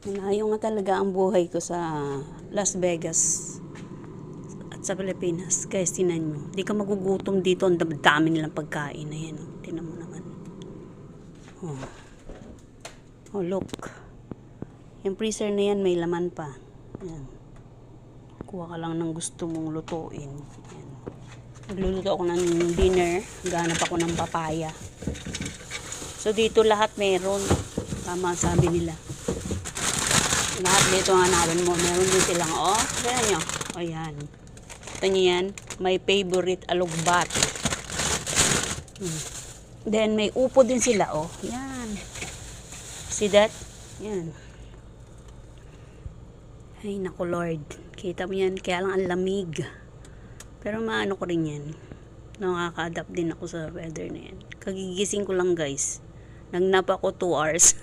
Malayo nga talaga ang buhay ko sa Las Vegas at sa Pilipinas. Guys, tinan nyo. Di ka magugutom dito. Ang dami nilang pagkain. Ayan, oh. Tinan mo naman. Oh. Oh, look. Yung freezer na yan, may laman pa. Ayan. Kuha ka lang ng gusto mong lutuin. Ayan. Nagluluto ako ng dinner. Ganap ako ng papaya. So, dito lahat meron. Tama sabi nila. Lahat dito ang hanapin mo. Meron din silang, oh. Tignan nyo. O, yan. Ito nyo yan. My favorite alugbat. Then, may upo din sila, oh. Yan. See that? Yan. Ay, naku Lord. Kita mo yan. Kaya lang ang lamig. Pero maano ko rin yan. Nakaka-adapt din ako sa weather na yan. Kagigising ko lang, guys. Nagnap ako 2 hours.